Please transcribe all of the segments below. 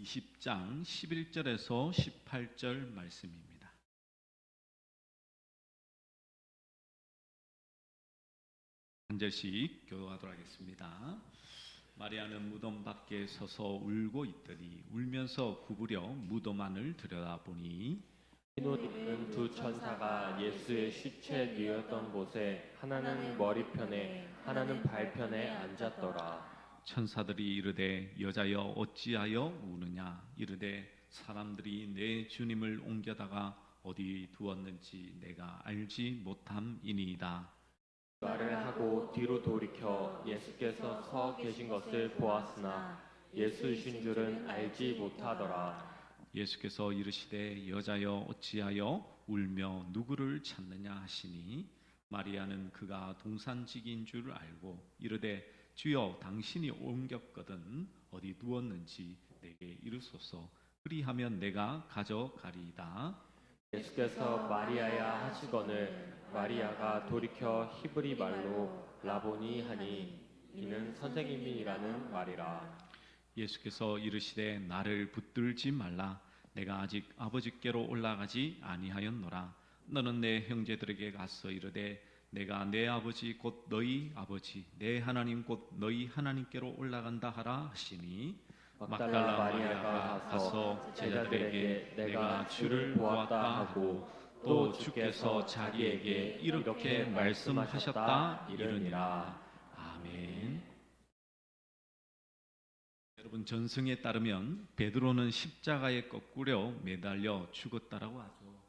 20장 11절에서 18절 말씀입니다. 한 절씩 교도하도록 하겠습니다. 마리아는 무덤 밖에 서서 울고 있더니 울면서 구부려 무덤 안을 들여다보니 흰옷 입은 두 천사가 예수의 시체 누였던 곳에 하나는 머리편에 하나는 발편에 앉았더라. 천사들이 이르되 여자여 어찌하여 우느냐 이르되 사람들이 내 주님을 옮겨다가 어디 두었는지 내가 알지 못함이니이다. 말을 하고 뒤로 돌이켜 예수께서 서 계신 것을 보았으나 예수이신 줄은 알지 못하더라. 예수께서 이르시되 여자여 어찌하여 울며 누구를 찾느냐 하시니 마리아는 그가 동산직인 줄 알고 이르되 주여 당신이 옮겼거든 어디 두었는지 내게 이르소서 그리하면 내가 가져가리이다. 예수께서 마리아야 하시거늘 마리아가 돌이켜 히브리 말로 라보니 하니 이는 선생님이라는 말이라. 예수께서 이르시되 나를 붙들지 말라 내가 아직 아버지께로 올라가지 아니하였노라. 너는 내 형제들에게 가서 이르되 내가 내 아버지 곧 너희 아버지 내 하나님 곧 너희 하나님께로 올라간다 하라 하시니 막달라 마리아가 가서 제자들에게 내가 주를 보았다 하고 또 주께서 자기에게 이렇게 말씀하셨다 이르니라. 아멘. 여러분 전승에 따르면 베드로는 십자가에 거꾸려 매달려 죽었다라고 하죠.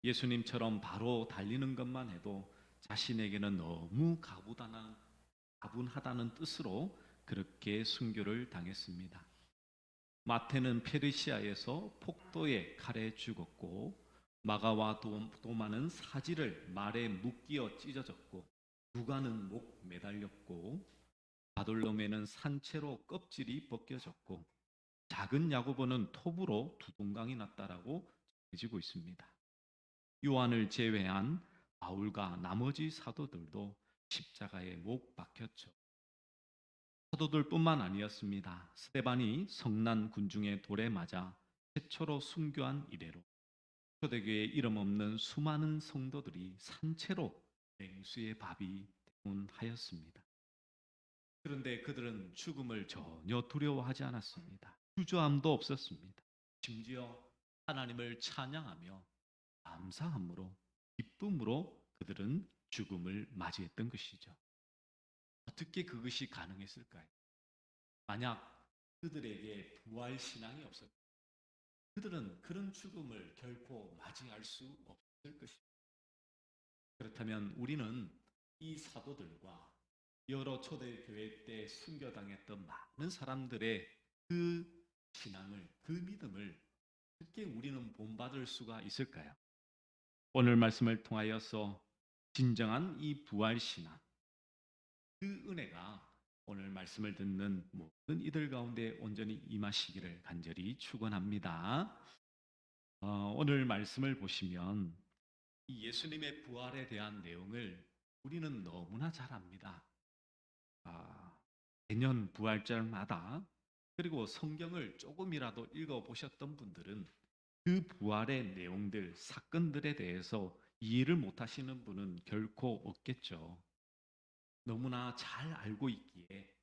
예수님처럼 바로 달리는 것만 해도 자신에게는 너무 가분하다는 뜻으로 그렇게 순교를 당했습니다. 마태는 페르시아에서 폭도의 칼에 죽었고 마가와 도마는 사지를 말에 묶여 찢어졌고 누가는 목 매달렸고 바돌로메는 산채로 껍질이 벗겨졌고 작은 야고보는 톱으로 두동강이 났다라고 전해지고 있습니다. 요한을 제외한 바울과 나머지 사도들도 십자가에 못 박혔죠. 사도들뿐만 아니었습니다. 스데반이 성난 군중의 돌에 맞아 최초로 순교한 이래로 초대교회에 이름 없는 수많은 성도들이 산채로 냉수의 밥이 대문하였습니다. 그런데 그들은 죽음을 전혀 두려워하지 않았습니다. 주저함도 없었습니다. 심지어 하나님을 찬양하며 감사함으로 기쁨으로 그들은 죽음을 맞이했던 것이죠. 어떻게 그것이 가능했을까요? 만약 그들에게 부활 신앙이 없었다면 그들은 그런 죽음을 결코 맞이할 수 없을 것입니다. 그렇다면 우리는 이 사도들과 여러 초대교회 때 순교당했던 많은 사람들의 그 신앙을, 그 믿음을 어떻게 우리는 본받을 수가 있을까요? 오늘 말씀을 통하여서 진정한 이 부활신앙, 그 은혜가 오늘 말씀을 듣는 모든 이들 가운데 온전히 임하시기를 간절히 축원합니다. 오늘 말씀을 보시면 이 예수님의 부활에 대한 내용을 우리는 너무나 잘 압니다. 매년 부활절마다 그리고 성경을 조금이라도 읽어보셨던 분들은 그 부활의 내용들, 사건들에 대해서 이해를 못하시는 분은 결코 없겠죠. 너무나 잘 알고 있기에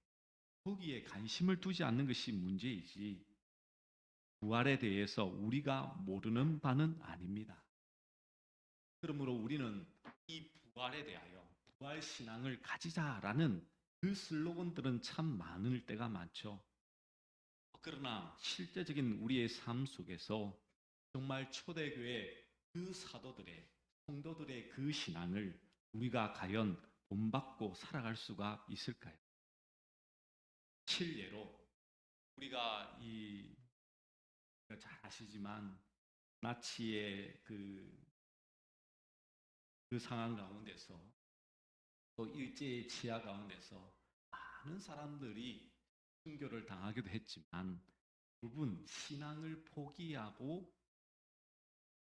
거기에 관심을 두지 않는 것이 문제이지 부활에 대해서 우리가 모르는 바는 아닙니다. 그러므로 우리는 이 부활에 대하여 부활 신앙을 가지자라는 그 슬로건들은 참 많을 때가 많죠. 그러나 실제적인 우리의 삶 속에서 정말 초대교회 그 사도들의 성도들의 그 신앙을 우리가 과연 본받고 살아갈 수가 있을까요? 실례로 우리가 잘 아시지만 나치의 그 상황 가운데서 또 일제의 치하 가운데서 많은 사람들이 순교를 당하기도 했지만 대부분 신앙을 포기하고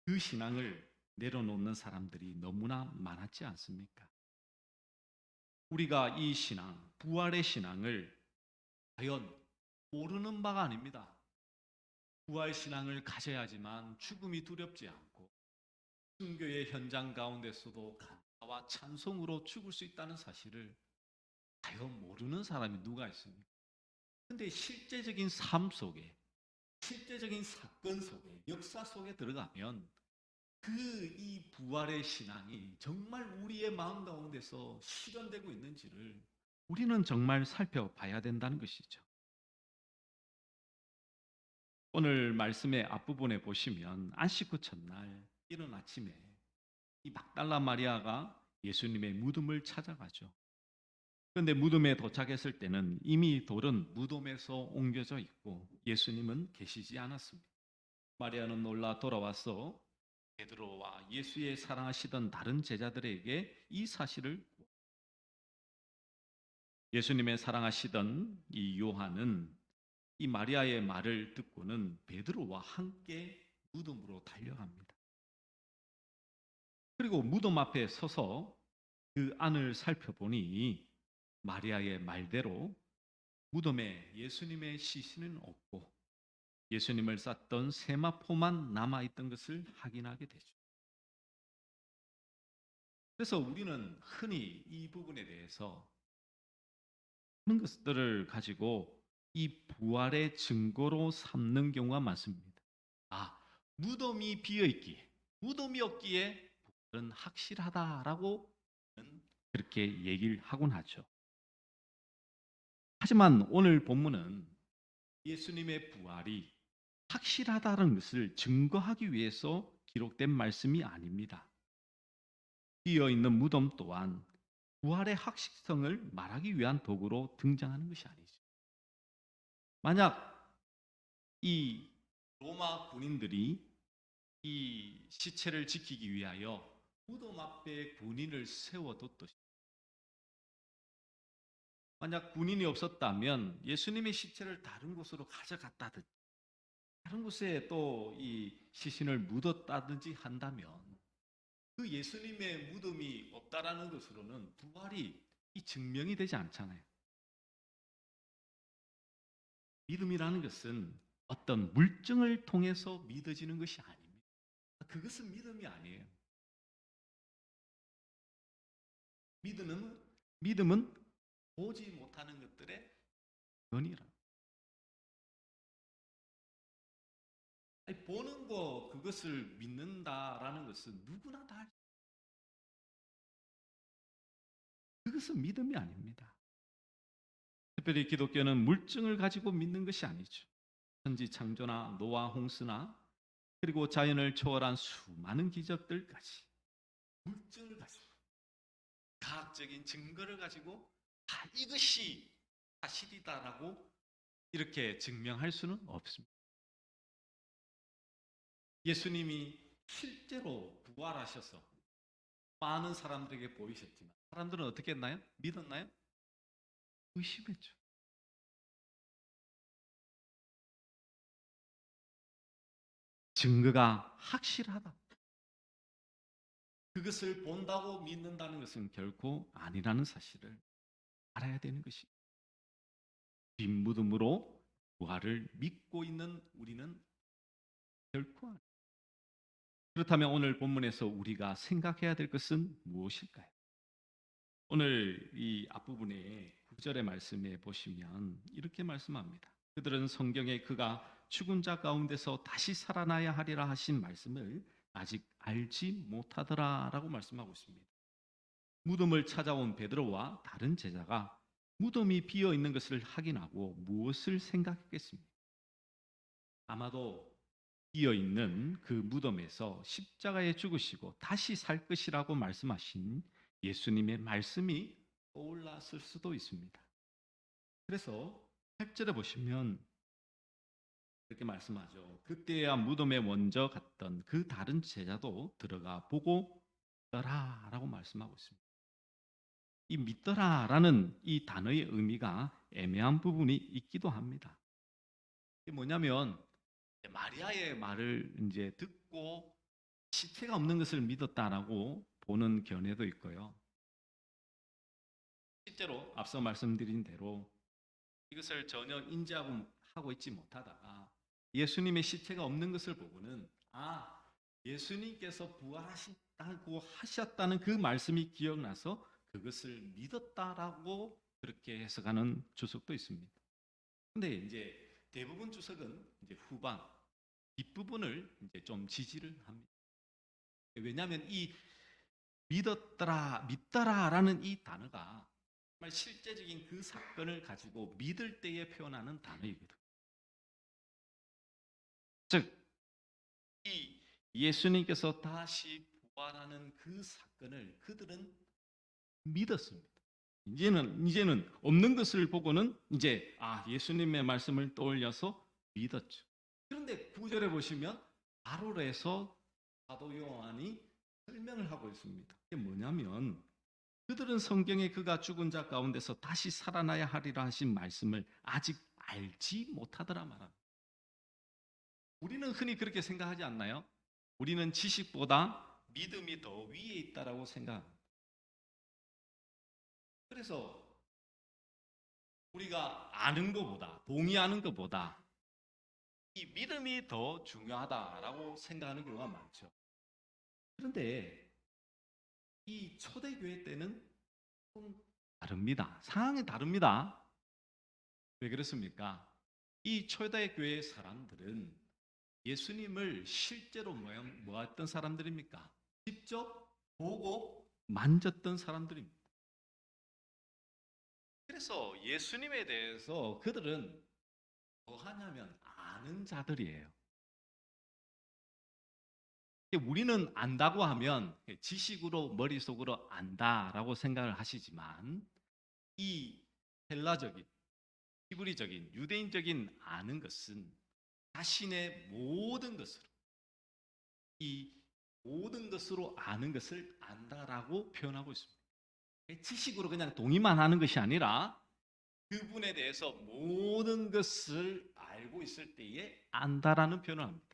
그 신앙을 내려놓는 사람들이 너무나 많았지 않습니까? 우리가 이 신앙, 부활의 신앙을 과연 모르는 바가 아닙니다. 부활 신앙을 가져야지만 죽음이 두렵지 않고 순교의 현장 가운데서도 감사와 찬송으로 죽을 수 있다는 사실을 과연 모르는 사람이 누가 있습니까? 근데 실제적인 삶 속에, 실제적인 사건 속에, 역사 속에 들어가면 이 부활의 신앙이 정말 우리의 마음 가운데서 실현되고 있는지를 우리는 정말 살펴봐야 된다는 것이죠. 오늘 말씀의 앞부분에 보시면 안식 후 첫날 이른 아침에 이 막달라 마리아가 예수님의 무덤을 찾아가죠. 그런데 무덤에 도착했을 때는 이미 돌은 무덤에서 옮겨져 있고 예수님은 계시지 않았습니다. 마리아는 놀라 돌아와서 베드로와 예수의 사랑하시던 다른 제자들에게 이 사실을, 예수님의 사랑하시던 이 요한은 이 마리아의 말을 듣고는 베드로와 함께 무덤으로 달려갑니다. 그리고 무덤 앞에 서서 그 안을 살펴보니 마리아의 말대로 무덤에 예수님의 시신은 없고 예수님을 쌌던 세마포만 남아있던 것을 확인하게 되죠. 그래서 우리는 흔히 이 부분에 대해서 그런 것들을 가지고 이 부활의 증거로 삼는 경우가 많습니다. 아, 무덤이 비어있기에, 무덤이 없기에 부활은 확실하다라고 그렇게 얘기를 하곤 하죠. 하지만 오늘 본문은 예수님의 부활이 확실하다는 것을 증거하기 위해서 기록된 말씀이 아닙니다. 비어있는 무덤 또한 부활의 확실성을 말하기 위한 도구로 등장하는 것이 아니죠. 만약 이 로마 군인들이 이 시체를 지키기 위하여 무덤 앞에 군인을 세워뒀듯이, 만약 군인이 없었다면 예수님의 시체를 다른 곳으로 가져갔다든지 다른 곳에 또 이 시신을 묻었다든지 한다면 그 예수님의 무덤이 없다라는 것으로는 부활이 이 증명이 되지 않잖아요. 믿음이라는 것은 어떤 물증을 통해서 믿어지는 것이 아닙니다. 그것은 믿음이 아니에요. 믿음은 보지 못하는 것들의 견이라. 보는 거 그것을 믿는다라는 것은 누구나 다 그것은 믿음이 아닙니다. 특별히 기독교는 물증을 가지고 믿는 것이 아니죠. 천지 창조나 노아 홍수나 그리고 자연을 초월한 수많은 기적들까지 물증을 가지고 과학적인 증거를 가지고 이것이 사실이다라고 이렇게 증명할 수는 없습니다. 예수님이 실제로 부활하셔서 많은 사람들에게 보이셨지만 사람들은 어떻게 했나요? 믿었나요? 의심했죠. 증거가 확실하다. 그것을 본다고 믿는다는 것은 결코 아니라는 사실을 알아야 되는 것이. 빈무덤으로 부활을 믿고 있는 우리는 결코 아닙니다. 그렇다면 오늘 본문에서 우리가 생각해야 될 것은 무엇일까요? 오늘 이 앞부분에 9절의 말씀에 보시면 이렇게 말씀합니다. 그들은 성경에 그가 죽은 자 가운데서 다시 살아나야 하리라 하신 말씀을 아직 알지 못하더라라고 말씀하고 있습니다. 무덤을 찾아온 베드로와 다른 제자가 무덤이 비어 있는 것을 확인하고 무엇을 생각했겠습니까? 아마도 비어 있는 그 무덤에서 십자가에 죽으시고 다시 살 것이라고 말씀하신 예수님의 말씀이 떠올랐을 수도 있습니다. 그래서 8절에 보시면 이렇게 말씀하죠. 그때야 무덤에 먼저 갔던 그 다른 제자도 들어가 보고 믿더라라고 말씀하고 있습니다. 이 믿더라라는 이 단어의 의미가 애매한 부분이 있기도 합니다. 이게 뭐냐면 마리아의 말을 이제 듣고 시체가 없는 것을 믿었다라고 보는 견해도 있고요. 실제로 앞서 말씀드린 대로 이것을 전혀 인지하고 있지 못하다가 예수님의 시체가 없는 것을 보고는 예수님께서 부활하신다고 하셨다는 그 말씀이 기억나서 그것을 믿었다라고 그렇게 해석하는 주석도 있습니다. 근데 이제 대부분 주석은 이제 후반 뒷부분을 이제 좀 지지를 합니다. 왜냐하면 이 믿더라라는 이 단어가 정말 실제적인 그 사건을 가지고 믿을 때에 표현하는 단어이거든요. 즉, 이 예수님께서 다시 부활하는 그 사건을 그들은 믿었습니다. 이제는 없는 것을 보고는 이제 예수님의 말씀을 떠올려서 믿었죠. 그런데 9절에 보시면 바로에서 사도 요한이 설명을 하고 있습니다. 이게 뭐냐면 그들은 성경에 그가 죽은 자 가운데서 다시 살아나야 하리라 하신 말씀을 아직 알지 못하더라 말합니다. 우리는 흔히 그렇게 생각하지 않나요? 우리는 지식보다 믿음이 더 위에 있다라고 생각합니다. 그래서 우리가 아는 것보다, 동의하는 것보다 이 믿음이 더 중요하다라고 생각하는 경우가 많죠. 그런데 이 초대교회 때는 좀 다릅니다. 상황이 다릅니다. 왜 그렇습니까? 이 초대교회 사람들은 예수님을 실제로 뭐했던 사람들입니까? 직접 보고 만졌던 사람들입니다. 그래서 예수님에 대해서 그들은 뭐 하냐면 아는 자들이에요. 우리는 안다고 하면 지식으로 머릿속으로 안다라고 생각을 하시지만 이 헬라적인, 히브리적인, 유대인적인 아는 것은 자신의 모든 것으로 이 모든 것으로 아는 것을 안다라고 표현하고 있습니다. 지식으로 그냥 동의만 하는 것이 아니라 그분에 대해서 모든 것을 알고 있을 때에 안다라는 표현을 합니다.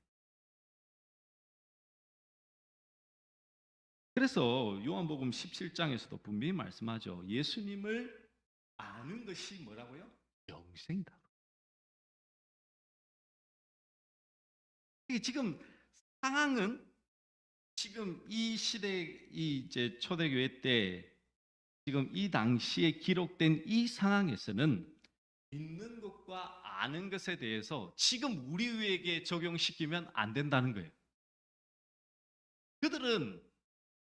그래서 요한복음 17장에서도 분명히 말씀하죠. 예수님을 아는 것이 뭐라고요? 영생이다. 지금 상황은 지금 이 시대 이제 초대교회 때 지금 이 당시에 기록된 이 상황에서는 믿는 것과 아는 것에 대해서 지금 우리에게 적용시키면 안 된다는 거예요. 그들은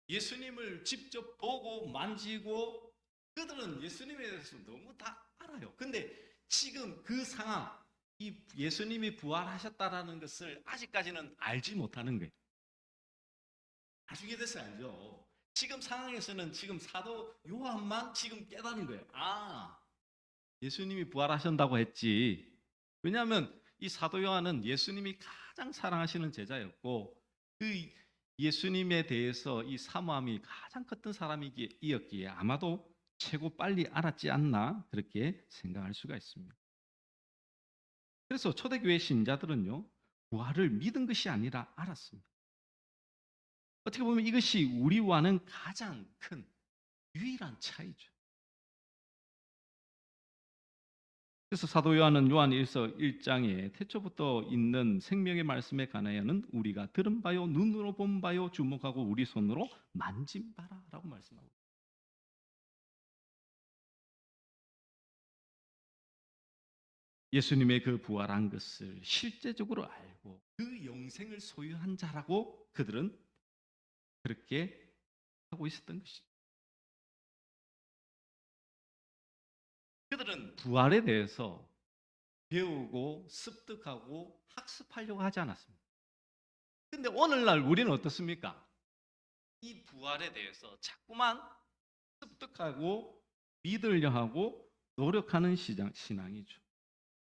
예수님을 직접 보고 만지고 그들은 예수님에 대해서 너무 다 알아요. 근데 지금 그 상황, 이 예수님이 부활하셨다라는 것을 아직까지는 알지 못하는 거예요. 나중에 돼서 알죠. 지금 상황에서는 지금 사도 요한만 지금 깨닫는 거예요. 예수님이 부활하신다고 했지. 왜냐하면 이 사도 요한은 예수님이 가장 사랑하시는 제자였고 그 예수님에 대해서 이 사모함이 가장 컸던 사람이었기에 아마도 최고 빨리 알았지 않나 그렇게 생각할 수가 있습니다. 그래서 초대교회 신자들은요 부활을 믿은 것이 아니라 알았습니다. 어떻게 보면 이것이 우리와는 가장 큰 유일한 차이죠. 그래서 사도 요한은 요한 1장에 태초부터 있는 생명의 말씀에 관하여는 우리가 들은 바요 눈으로 본 바요 주목하고 우리 손으로 만진 바라라고 말씀하고 있습니다. 예수님의 그 부활한 것을 실제적으로 알고 그 영생을 소유한 자라고 그들은 그렇게 하고 있었던 것이죠. 그들은 부활에 대해서 배우고 습득하고 학습하려고 하지 않았습니다. 근데 오늘날 우리는 어떻습니까? 이 부활에 대해서 자꾸만 습득하고 믿으려 하고 노력하는 신앙이죠.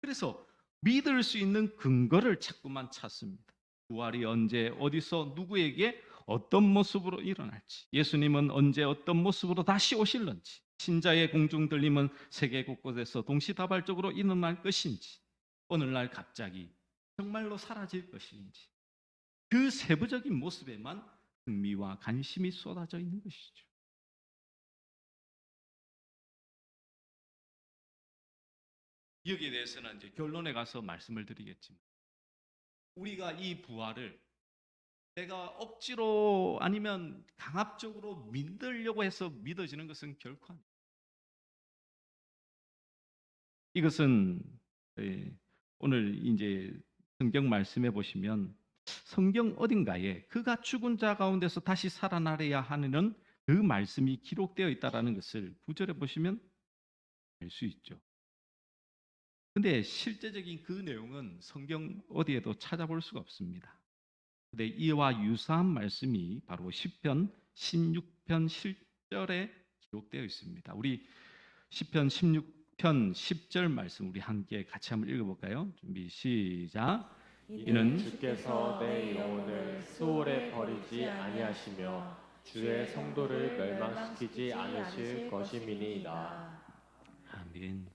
그래서 믿을 수 있는 근거를 자꾸만 찾습니다. 부활이 언제 어디서 누구에게 어떤 모습으로 일어날지, 예수님은 언제 어떤 모습으로 다시 오실런지, 신자의 공중 들림은 세계 곳곳에서 동시다발적으로 일어날 것인지, 오늘날 갑자기 정말로 사라질 것인지, 그 세부적인 모습에만 흥미와 관심이 쏟아져 있는 것이죠. 여기에 대해서는 이제 결론에 가서 말씀을 드리겠지만 우리가 이 부활을 내가 억지로 아니면 강압적으로 믿으려고 해서 믿어지는 것은 결코 아닙니다. 이것은 오늘 이제 성경 말씀해 보시면 성경 어딘가에 그가 죽은 자 가운데서 다시 살아나려야 하는 그 말씀이 기록되어 있다라는 것을 구절에 보시면 알 수 있죠. 근데 실제적인 그 내용은 성경 어디에도 찾아볼 수가 없습니다. 근데 이와 유사한 말씀이 바로 시편 16편 10절에 기록되어 있습니다. 우리 시편 16편 10절 말씀 우리 함께 같이 한번 읽어볼까요? 준비 시작. 이는 주께서 내 영혼을 수월에 버리지 아니하시며 주의 성도를 멸망시키지 않으실 것임이니이다. 아멘.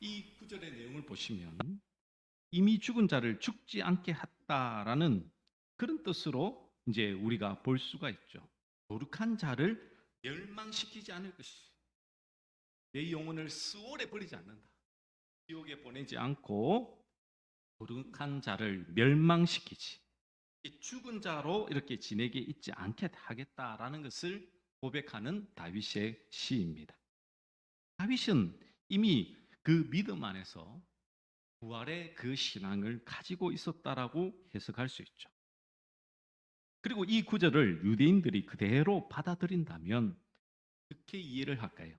이 구절의 내용을 보시면 이미 죽은 자를 죽지 않게 했다라는 그런 뜻으로 이제 우리가 볼 수가 있죠. 거룩한 자를 멸망시키지 않을 것이. 내 영혼을 수월에 버리지 않는다. 지옥에 보내지 않고 거룩한 자를 멸망시키지. 죽은 자로 이렇게 지내게 있지 않게 하겠다라는 것을 고백하는 다윗의 시입니다. 다윗은 이미 그 믿음 안에서 부활의 그 신앙을 가지고 있었다라고 해석할 수 있죠. 그리고 이 구절을 유대인들이 그대로 받아들인다면 어떻게 이해를 할까요?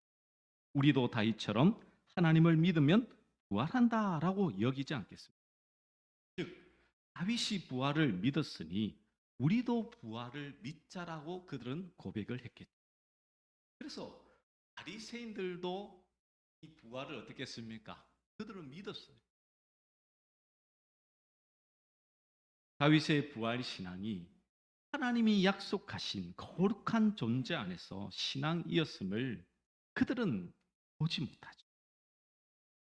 우리도 다윗처럼 하나님을 믿으면 부활한다라고 여기지 않겠습니까? 즉 다윗이 부활을 믿었으니 우리도 부활을 믿자라고 그들은 고백을 했겠죠. 그래서 바리새인들도 이 부활을 어떻게 했습니까? 그들은 믿었어요. 다윗의 부활 신앙이 하나님이 약속하신 거룩한 존재 안에서 신앙이었음을 그들은 보지 못하죠.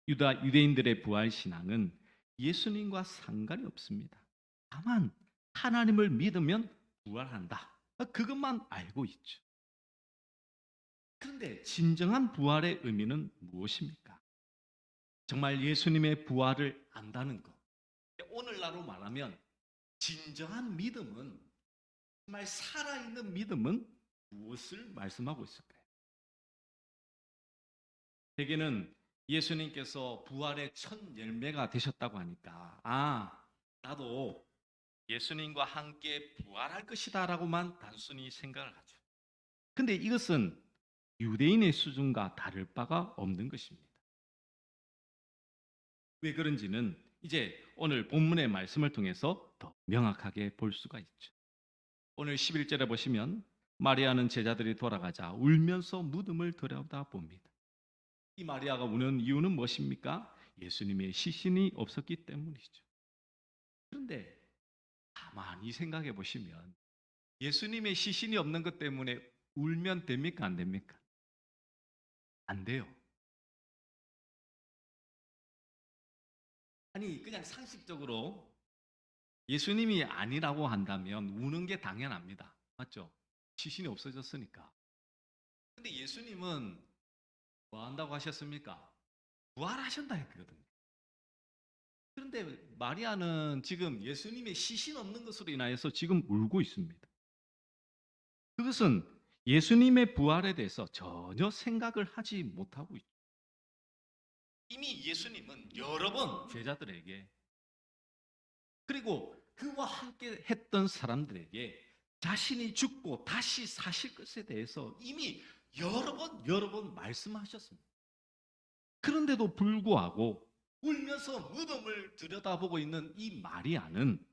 유대인들의 부활 신앙은 예수님과 상관이 없습니다. 다만 하나님을 믿으면 부활한다. 그것만 알고 있죠. 그런데 진정한 부활의 의미는 무엇입니까? 정말 예수님의 부활을 안다는 것. 오늘날로 말하면 진정한 믿음은 정말 살아있는 믿음은 무엇을 말씀하고 있을까요? 대개는 예수님께서 부활의 첫 열매가 되셨다고 하니까 나도 예수님과 함께 부활할 것이다 라고만 단순히 생각을 하죠. 근데 이것은 유대인의 수준과 다를 바가 없는 것입니다. 왜 그런지는 이제 오늘 본문의 말씀을 통해서 더 명확하게 볼 수가 있죠. 오늘 11절에 보시면 마리아는 제자들이 돌아가자 울면서 무덤을 들여다봅니다. 이 마리아가 우는 이유는 무엇입니까? 예수님의 시신이 없었기 때문이죠. 그런데 가만히 생각해 보시면 예수님의 시신이 없는 것 때문에 울면 됩니까? 안 됩니까? 안 돼요. 아니 그냥 상식적으로 예수님이 아니라고 한다면 우는 게 당연합니다. 맞죠? 시신이 없어졌으니까. 근데 예수님은 뭐 한다고 하셨습니까? 부활하신다 했거든요. 그런데 마리아는 지금 예수님의 시신 없는 것으로 인하여서 지금 울고 있습니다. 그것은 예수님의 부활에 대해서 전혀 생각을 하지 못하고 있죠. 이미 예수님은 여러 번 제자들에게 그리고 그와 함께 했던 사람들에게 자신이 죽고 다시 사실 것에 대해서 이미 여러 번 말씀하셨습니다. 그런데도 불구하고 울면서 무덤을 들여다보고 있는 이 마리아는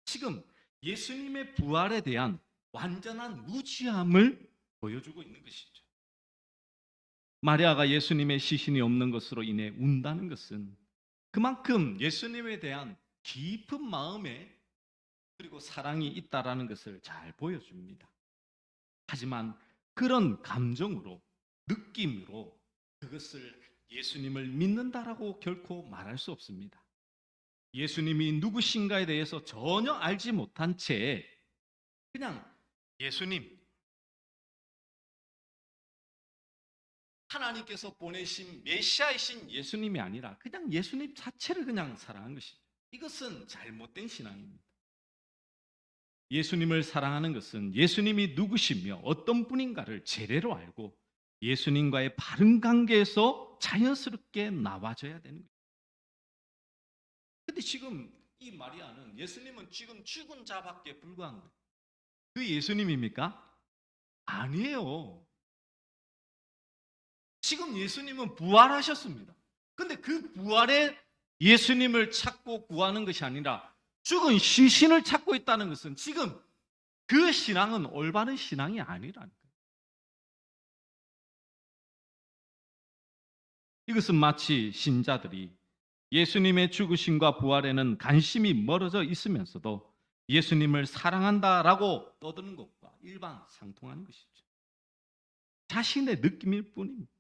지금 예수님의 부활에 대한 완전한 무지함을 보여주고 있는 것이죠. 마리아가 예수님의 시신이 없는 것으로 인해 운다는 것은 그만큼 예수님에 대한 깊은 마음에 그리고 사랑이 있다라는 것을 잘 보여줍니다. 하지만 그런 감정으로 느낌으로 그것을 예수님을 믿는다라고 결코 말할 수 없습니다. 예수님이 누구신가에 대해서 전혀 알지 못한 채 그냥 예수님 하나님께서 보내신 메시아이신 예수님이 아니라 그냥 예수님 자체를 그냥 사랑한 것이죠. 이것은 잘못된 신앙입니다. 예수님을 사랑하는 것은 예수님이 누구시며 어떤 분인가를 제대로 알고 예수님과의 바른 관계에서 자연스럽게 나와줘야 되는 거예요. 근데 지금 이 마리아는 예수님은 지금 죽은 자밖에 불과한 거예요. 그 예수님입니까? 아니에요. 지금 예수님은 부활하셨습니다. 근데 그 부활에 예수님을 찾고 구하는 것이 아니라 죽은 시신을 찾고 있다는 것은 지금 그 신앙은 올바른 신앙이 아니라는 거예요. 이것은 마치 신자들이 예수님의 죽으심과 부활에는 관심이 멀어져 있으면서도 예수님을 사랑한다라고 떠드는 것과 일반상통하는 것이죠. 자신의 느낌일 뿐입니다.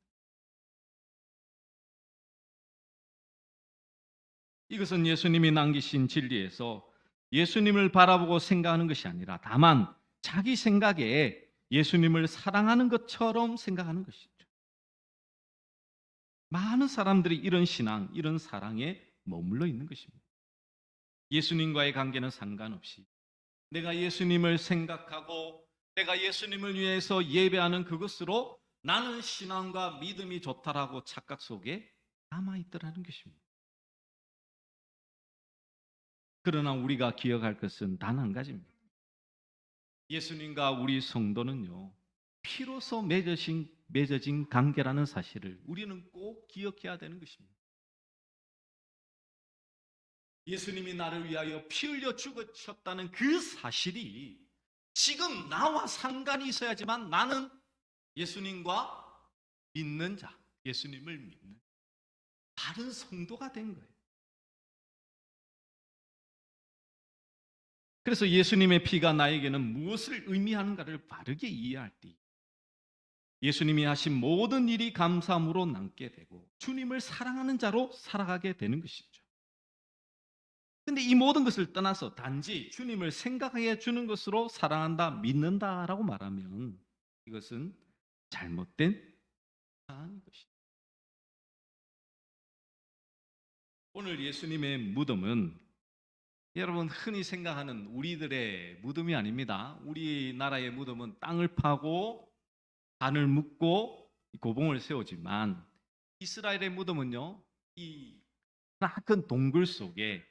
이것은 예수님이 남기신 진리에서 예수님을 바라보고 생각하는 것이 아니라 다만 자기 생각에 예수님을 사랑하는 것처럼 생각하는 것이죠. 많은 사람들이 이런 신앙, 이런 사랑에 머물러 있는 것입니다. 예수님과의 관계는 상관없이 내가 예수님을 생각하고 내가 예수님을 위해서 예배하는 그것으로 나는 신앙과 믿음이 좋다라고 착각 속에 남아있더라는 것입니다. 그러나 우리가 기억할 것은 단 한 가지입니다. 예수님과 우리 성도는요, 피로서 맺어진 관계라는 사실을 우리는 꼭 기억해야 되는 것입니다. 예수님이 나를 위하여 피 흘려 죽으셨다는 그 사실이 지금 나와 상관이 있어야지만 나는 예수님과 믿는 자, 예수님을 믿는 다른 성도가 된 거예요. 그래서 예수님의 피가 나에게는 무엇을 의미하는가를 바르게 이해할 때 예수님이 하신 모든 일이 감사함으로 남게 되고 주님을 사랑하는 자로 살아가게 되는 것이죠. 근데 이 모든 것을 떠나서 단지 주님을 생각해 주는 것으로 사랑한다, 믿는다라고 말하면 이것은 잘못된 상황인 것이죠. 오늘 예수님의 무덤은 여러분 흔히 생각하는 우리들의 무덤이 아닙니다. 우리나라의 무덤은 땅을 파고 단을 묶고 고봉을 세우지만 이스라엘의 무덤은요, 이 큰 동굴 속에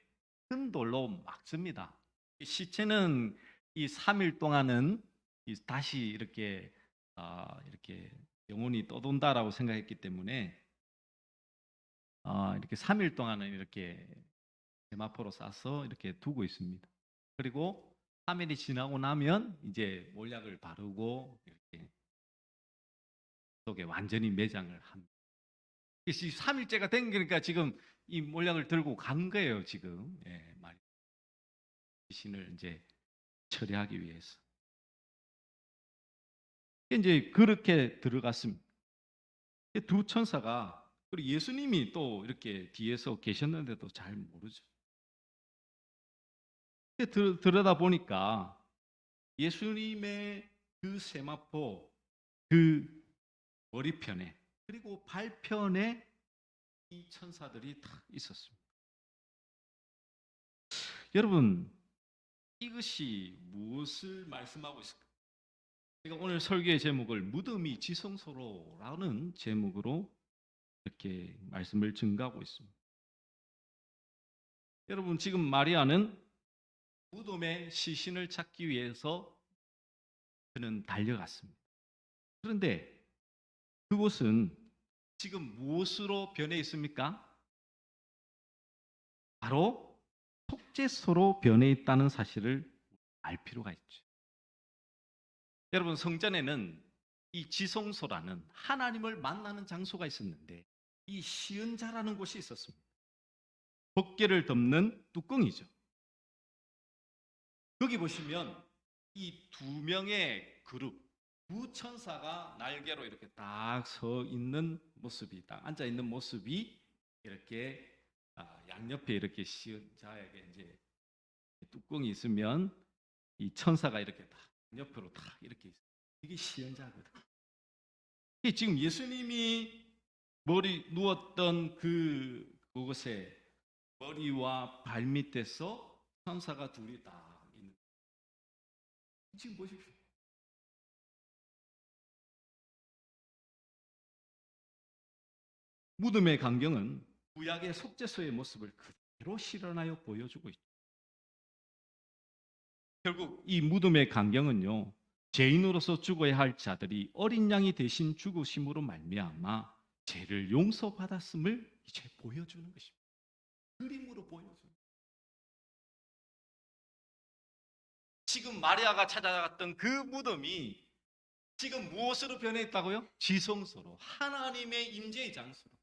큰 돌로 막습니다. 시체는 이 3일 동안은 다시 이렇게 영혼이 떠돈다라고 생각했기 때문에 이렇게 3일 동안은 이렇게 세마포로 싸서 이렇게 두고 있습니다. 그리고 3일이 지나고 나면 이제 몰약을 바르고 이렇게 속에 완전히 매장을 합니다. 3일째가 된 거니까 지금 이 몰약을 들고 간 거예요, 지금. 예, 신을 이제 처리하기 위해서. 이제 그렇게 들어갔습니다. 두 천사가 그리고 예수님이 또 이렇게 뒤에서 계셨는데도 잘 모르죠. 들여다 보니까 예수님의 그 세마포 그 머리편에 그리고 발편에 이 천사들이 다 있었습니다. 여러분, 이것이 무엇을 말씀하고 있을까? 제가 오늘 설교의 제목을 무덤이 지성소로라는 제목으로 이렇게 말씀을 증가하고 있습니다. 여러분, 지금 마리아는 무덤의 시신을 찾기 위해서 그는 달려갔습니다. 그런데 그곳은 지금 무엇으로 변해 있습니까? 바로 속죄소로 변해 있다는 사실을 알 필요가 있죠. 여러분, 성전에는 이 지성소라는 하나님을 만나는 장소가 있었는데 이 시은자라는 곳이 있었습니다. 법궤를 덮는 뚜껑이죠. 거기 보시면 이 두 명의 그룹, 두 천사가 날개로 이렇게 딱 서 있는 모습이, 딱 앉아 있는 모습이 이렇게 양옆에 이렇게 시은자에게 이제 뚜껑이 있으면 이 천사가 이렇게 다 옆으로 다 이렇게 있어요. 이게 시연자거든. 이게 지금 예수님이 머리 누웠던 그곳에 머리와 발밑에서 천사가 둘이 딱 있는. 지금 보십시오. 무덤의 광경은 구약의 속죄소의 모습을 그대로 실현하여 보여주고 있죠. 결국 이 무덤의 광경은요, 죄인으로서 죽어야 할 자들이 어린 양이 대신 죽으심으로 말미암아 죄를 용서받았음을 이제 보여주는 것입니다. 그림으로 보여주는. 지금 마리아가 찾아갔던 그 무덤이 지금 무엇으로 변했다고요? 지성소로, 하나님의 임재의 장소로.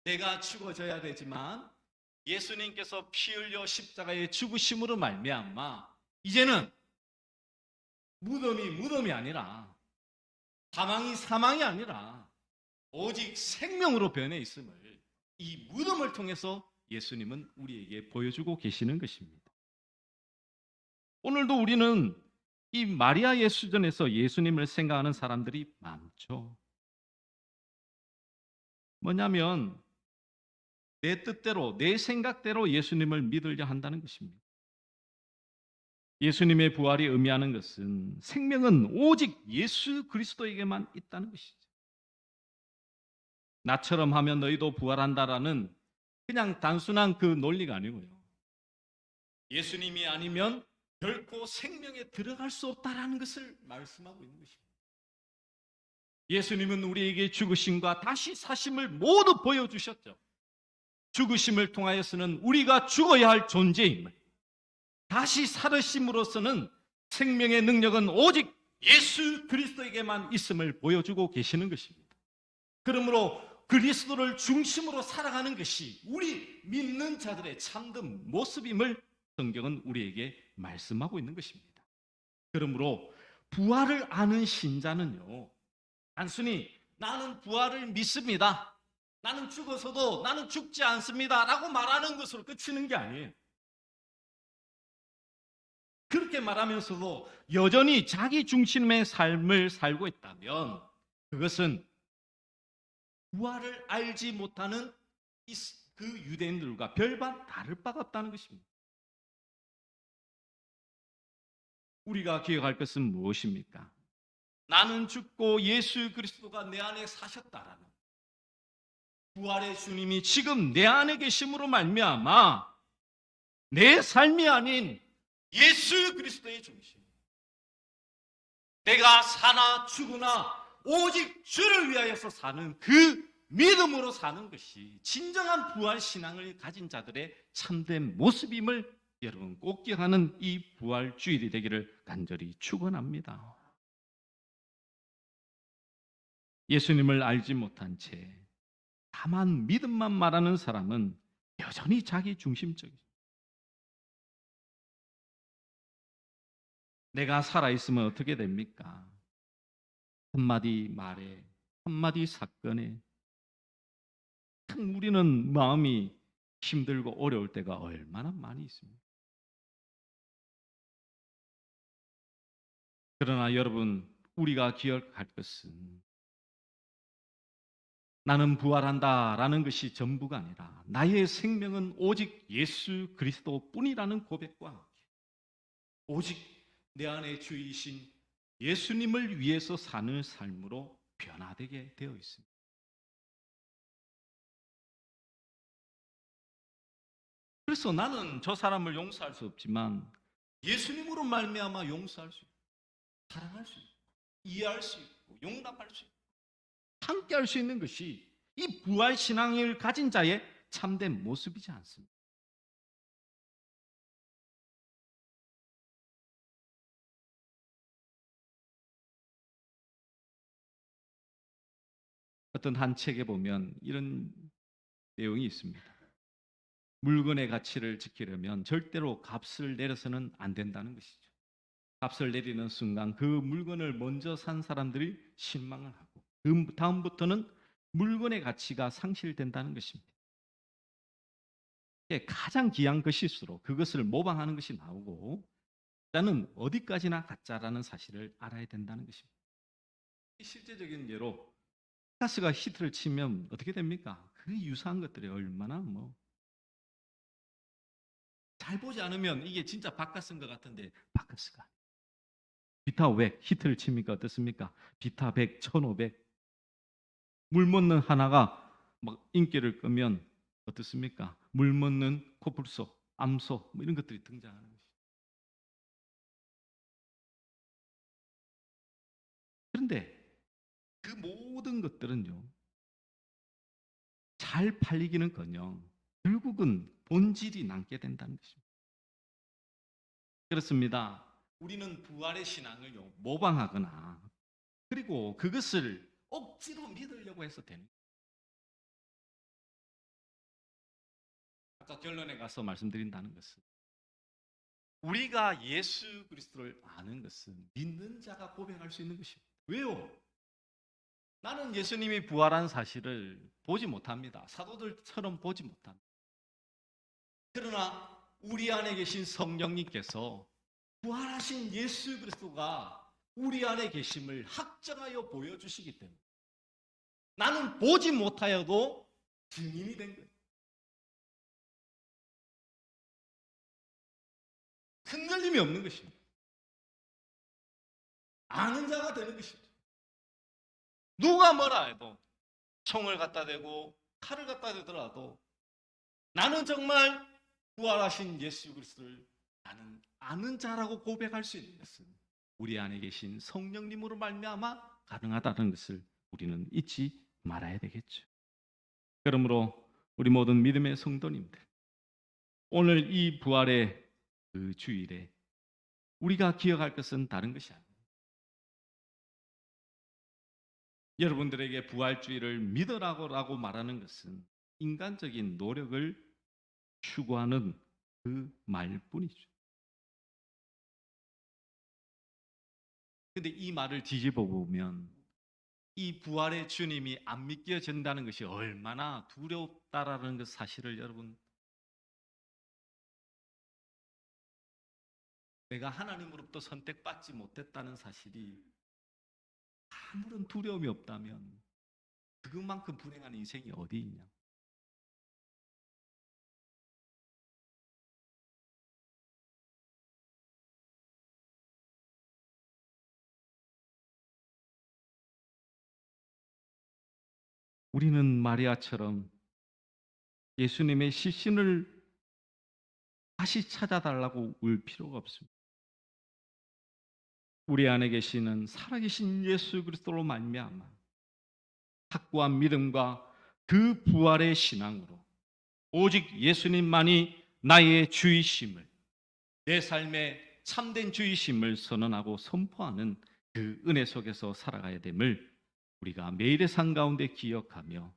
내가 죽어져야 되지만 예수님께서 피 흘려 십자가에 죽으심으로 말미암아 이제는 무덤이 아니라, 사망이 아니라 오직 생명으로 변해 있음을 이 무덤을 통해서 예수님은 우리에게 보여주고 계시는 것입니다. 오늘도 우리는 이 마리아의 수전에서 예수님을 생각하는 사람들이 많죠. 뭐냐면 내 뜻대로, 내 생각대로 예수님을 믿으려 한다는 것입니다. 예수님의 부활이 의미하는 것은 생명은 오직 예수 그리스도에게만 있다는 것이죠. 나처럼 하면 너희도 부활한다라는 그냥 단순한 그 논리가 아니고요. 예수님이 아니면 결코 생명에 들어갈 수 없다라는 것을 말씀하고 있는 것입니다. 예수님은 우리에게 죽으심과 다시 사심을 모두 보여주셨죠. 죽으심을 통하여서는 우리가 죽어야 할 존재임을, 다시 살으심으로서는 생명의 능력은 오직 예수 그리스도에게만 있음을 보여주고 계시는 것입니다. 그러므로 그리스도를 중심으로 살아가는 것이 우리 믿는 자들의 참된 모습임을 성경은 우리에게 말씀하고 있는 것입니다. 그러므로 부활을 아는 신자는요, 단순히 나는 부활을 믿습니다, 나는 죽어서도 나는 죽지 않습니다 라고 말하는 것으로 그치는 게 아니에요. 그렇게 말하면서도 여전히 자기 중심의 삶을 살고 있다면 그것은 부활을 알지 못하는 그 유대인들과 별반 다를 바가 없다는 것입니다. 우리가 기억할 것은 무엇입니까? 나는 죽고 예수 그리스도가 내 안에 사셨다라는 부활의 주님이 지금 내 안에 계심으로 말미암아 내 삶이 아닌 예수 그리스도의 중심, 내가 사나 죽으나 오직 주를 위하여서 사는 그 믿음으로 사는 것이 진정한 부활 신앙을 가진 자들의 참된 모습임을 여러분 꼭 기억하는 이 부활 주일이 되기를 간절히 축원합니다. 예수님을 알지 못한 채 다만 믿음만 말하는 사람은 여전히 자기 중심적이죠. 내가 살아있으면 어떻게 됩니까? 한마디 말에, 한마디 사건에 참 우리는 마음이 힘들고 어려울 때가 얼마나 많이 있습니까? 그러나 여러분, 우리가 기억할 것은 나는 부활한다라는 것이 전부가 아니라 나의 생명은 오직 예수 그리스도뿐이라는 고백과 함께 오직 내 안에 주이신 예수님을 위해서 사는 삶으로 변화되게 되어 있습니다. 그래서 나는 저 사람을 용서할 수 없지만 예수님으로 말미암아 용서할 수 있고 사랑할 수 있고 이해할 수 있고 용납할 수 있고 함께 할 수 있는 것이 이 부활 신앙을 가진 자의 참된 모습이지 않습니까? 어떤 한 책에 보면 이런 내용이 있습니다. 물건의 가치를 지키려면 절대로 값을 내려서는 안 된다는 것이죠. 값을 내리는 순간 그 물건을 먼저 산 사람들이 실망을 하고 그 다음부터는 물건의 가치가 상실된다는 것입니다. 가장 귀한 것일수록 그것을 모방하는 것이 나오고 나는 어디까지나 가짜라는 사실을 알아야 된다는 것입니다. 실제적인 예로 피카소가 히트를 치면 어떻게 됩니까? 그 유사한 것들이 얼마나 잘 보지 않으면 이게 진짜 바카스인 것 같은데 바카스가 아니에요. 비타 500 히트를 칩니까? 어떻습니까? 비타 100, 1500 물 먹는 하나가 막 인기를 끄면 어떻습니까? 물 먹는 코뿔소, 암소 뭐 이런 것들이 등장하는 것이죠. 그런데 그 모든 것들은요, 잘 팔리기는커녕 결국은 본질이 남게 된다는 것입니다. 그렇습니다. 우리는 부활의 신앙을요 모방하거나 그리고 그것을 억지로 믿으려고 해서 되는 거예요. 아까 결론에 가서 말씀드린다는 것은 우리가 예수 그리스도를 아는 것은 믿는 자가 고백할 수 있는 것입니다. 왜요? 나는 예수님이 부활한 사실을 보지 못합니다. 사도들처럼 보지 못합니다. 그러나 우리 안에 계신 성령님께서 부활하신 예수 그리스도가 우리 안에 계심을 확정하여 보여주시기 때문에 나는 보지 못하여도 증인이 된 거예요. 흔들림이 없는 것입니다. 아는 자가 되는 것입니다. 누가 뭐라 해도 총을 갖다 대고 칼을 갖다 대더라도 나는 정말 부활하신 예수 그리스도를 나는 아는 자라고 고백할 수 있는 것은 우리 안에 계신 성령님으로 말미암아 가능하다는 것을 우리는 잊지 말아야 되겠죠. 그러므로 우리 모든 믿음의 성도님들, 오늘 이 부활의 그 주일에 우리가 기억할 것은 다른 것이 아닙니다. 여러분들에게 부활주의를 믿으라고 말하는 것은 인간적인 노력을 추구하는 그 말뿐이죠. 근데 이 말을 뒤집어 보면 이 부활의 주님이 안 믿겨진다는 것이 얼마나 두렵다라는 그 사실을 여러분, 내가 하나님으로부터 선택받지 못했다는 사실이 아무런 두려움이 없다면 그것만큼 불행한 인생이 어디 있냐. 우리는 마리아처럼 예수님의 시신을 다시 찾아달라고 울 필요가 없습니다. 우리 안에 계시는 살아계신 예수 그리스도로 말미암아 확고한 믿음과 그 부활의 신앙으로 오직 예수님만이 나의 주이심을, 내 삶의 참된 주이심을 선언하고 선포하는 그 은혜 속에서 살아가야 됨을 우리가 매일의 삶 가운데 기억하며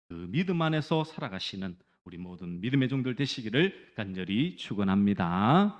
그 믿음 안에서 살아가시는 우리 모든 믿음의 종들 되시기를 간절히 축원합니다.